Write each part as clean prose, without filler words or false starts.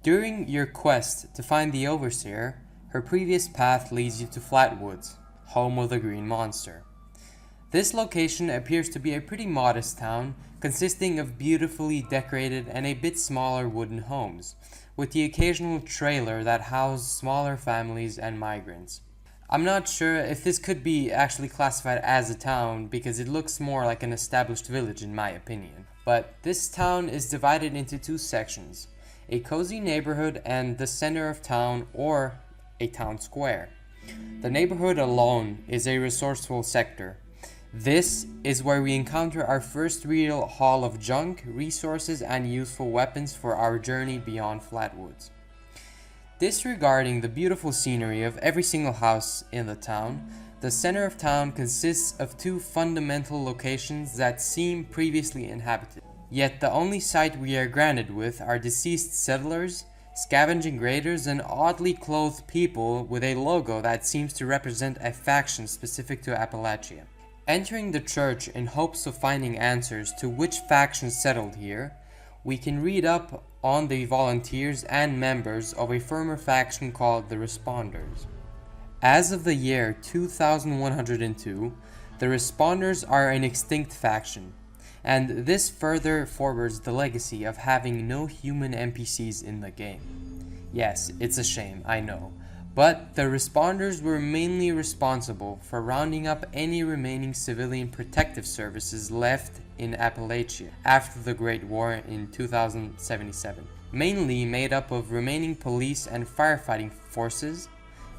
During your quest to find the Overseer, her previous path leads you to Flatwoods, home of the Green Monster. This location appears to be a pretty modest town, consisting of beautifully decorated and a bit smaller wooden homes, with the occasional trailer that houses smaller families and migrants. I'm not sure if this could be actually classified as a town because it looks more like an established village in my opinion. But this town is divided into two sections, a cozy neighborhood and the center of town or a town square. The neighborhood alone is a resourceful sector. This is where we encounter our first real haul of junk, resources, and useful weapons for our journey beyond Flatwoods. Disregarding the beautiful scenery of every single house in the town, the center of town consists of two fundamental locations that seem previously inhabited. Yet the only sight we are granted with are deceased settlers, scavenging raiders, and oddly clothed people with a logo that seems to represent a faction specific to Appalachia. Entering the church in hopes of finding answers to which faction settled here, we can read up on the volunteers and members of a former faction called the Responders. As of the year 2102, the Responders are an extinct faction, and this further forwards the legacy of having no human NPCs in the game. Yes, it's a shame, I know. But the Responders were mainly responsible for rounding up any remaining civilian protective services left in Appalachia after the Great War in 2077, mainly made up of remaining police and firefighting forces,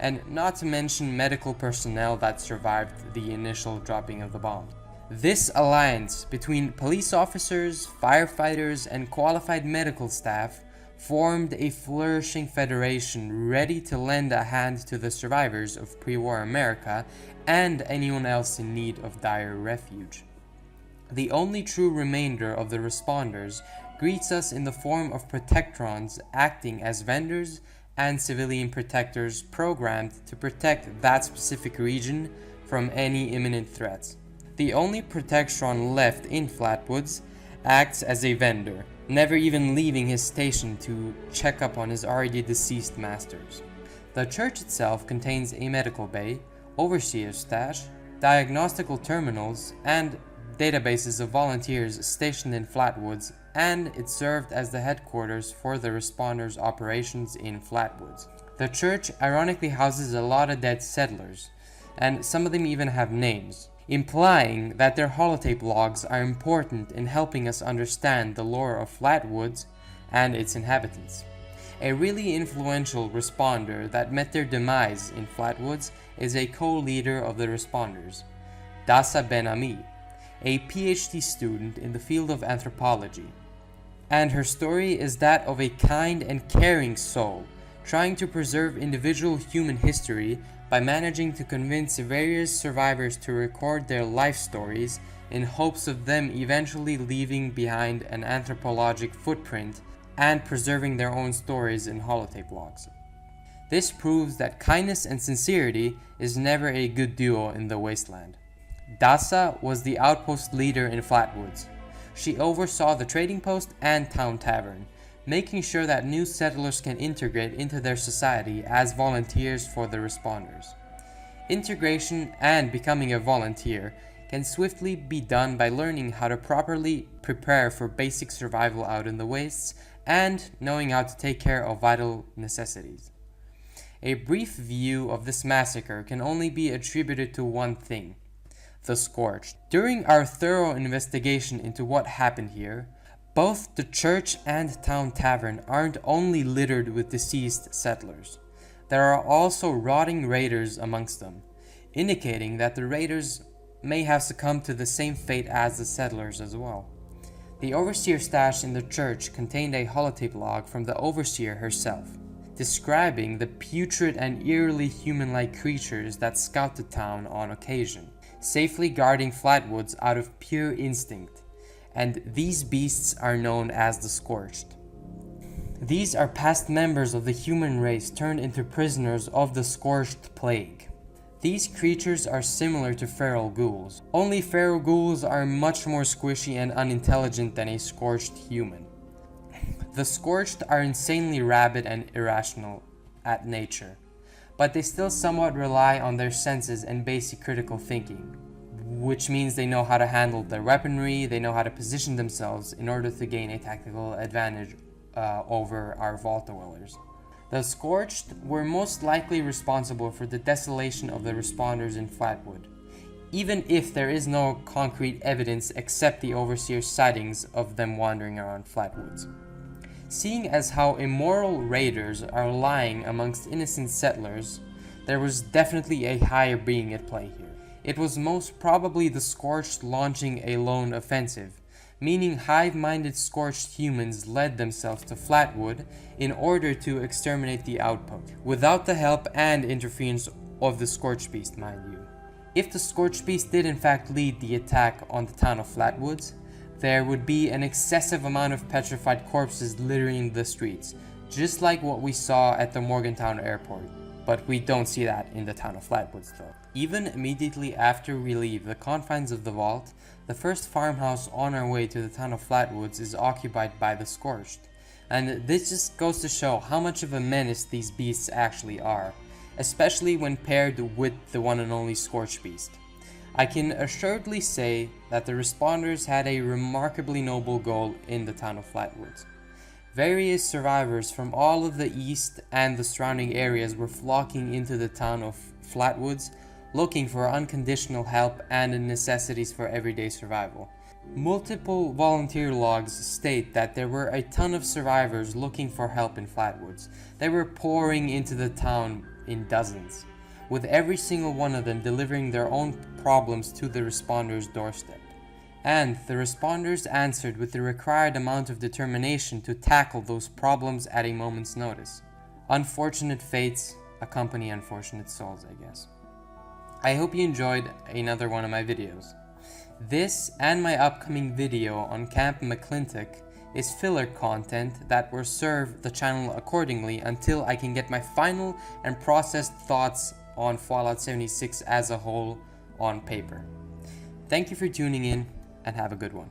and not to mention medical personnel that survived the initial dropping of the bomb. This alliance between police officers, firefighters, and qualified medical staff formed a flourishing federation ready to lend a hand to the survivors of pre-war America and anyone else in need of dire refuge. The only true remainder of the Responders greets us in the form of Protectrons acting as vendors and civilian protectors programmed to protect that specific region from any imminent threats. The only Protectron left in Flatwoods acts as a vendor, never even leaving his station to check up on his already deceased masters. The church itself contains a medical bay, overseer's stash, diagnostical terminals, and databases of volunteers stationed in Flatwoods, and it served as the headquarters for the Responders' operations in Flatwoods. The church ironically houses a lot of dead settlers, and some of them even have names, implying that their holotape logs are important in helping us understand the lore of Flatwoods and its inhabitants. A really influential responder that met their demise in Flatwoods is a co-leader of the Responders, Dasu Ben-Ami, a PhD student in the field of anthropology. And her story is that of a kind and caring soul, trying to preserve individual human history by managing to convince various survivors to record their life stories in hopes of them eventually leaving behind an anthropologic footprint and preserving their own stories in holotape logs. This proves that kindness and sincerity is never a good duo in the wasteland. Dasu was the outpost leader in Flatwoods. She oversaw the trading post and town tavern, making sure that new settlers can integrate into their society as volunteers for the Responders. Integration and becoming a volunteer can swiftly be done by learning how to properly prepare for basic survival out in the wastes and knowing how to take care of vital necessities. A brief view of this massacre can only be attributed to one thing: the Scorched. During our thorough investigation into what happened here, both the church and town tavern aren't only littered with deceased settlers. There are also rotting raiders amongst them, indicating that the raiders may have succumbed to the same fate as the settlers as well. The overseer stash in the church contained a holotape log from the overseer herself, describing the putrid and eerily human-like creatures that scout the town on occasion, safely guarding Flatwoods out of pure instinct, and these beasts are known as the Scorched. These are past members of the human race turned into prisoners of the Scorched Plague. These creatures are similar to feral ghouls, only feral ghouls are much more squishy and unintelligent than a scorched human. The Scorched are insanely rabid and irrational at nature, but they still somewhat rely on their senses and basic critical thinking, which means they know how to handle their weaponry, they know how to position themselves in order to gain a tactical advantage over our vault dwellers. The Scorched were most likely responsible for the desolation of the responders in Flatwood, even if there is no concrete evidence except the Overseer's sightings of them wandering around Flatwoods. Seeing as how immoral raiders are lying amongst innocent settlers, there was definitely a higher being at play here. It was most probably the Scorched launching a lone offensive, meaning hive-minded Scorched humans led themselves to Flatwood in order to exterminate the outpost, without the help and interference of the Scorched Beast, mind you. If the Scorched Beast did in fact lead the attack on the town of Flatwoods, there would be an excessive amount of petrified corpses littering the streets, just like what we saw at the Morgantown airport. But we don't see that in the town of Flatwoods though. Even immediately after we leave the confines of the vault, the first farmhouse on our way to the town of Flatwoods is occupied by the Scorched. And this just goes to show how much of a menace these beasts actually are, especially when paired with the one and only Scorched Beast. I can assuredly say that the responders had a remarkably noble goal in the town of Flatwoods. Various survivors from all of the east and the surrounding areas were flocking into the town of Flatwoods, looking for unconditional help and the necessities for everyday survival. Multiple volunteer logs state that there were a ton of survivors looking for help in Flatwoods. They were pouring into the town in dozens, with every single one of them delivering their own problems to the responders' doorstep. And the responders answered with the required amount of determination to tackle those problems at a moment's notice. Unfortunate fates accompany unfortunate souls, I guess. I hope you enjoyed another one of my videos. This and my upcoming video on Camp McClintock is filler content that will serve the channel accordingly until I can get my final and processed thoughts on Fallout 76 as a whole on paper. Thank you for tuning in, and have a good one.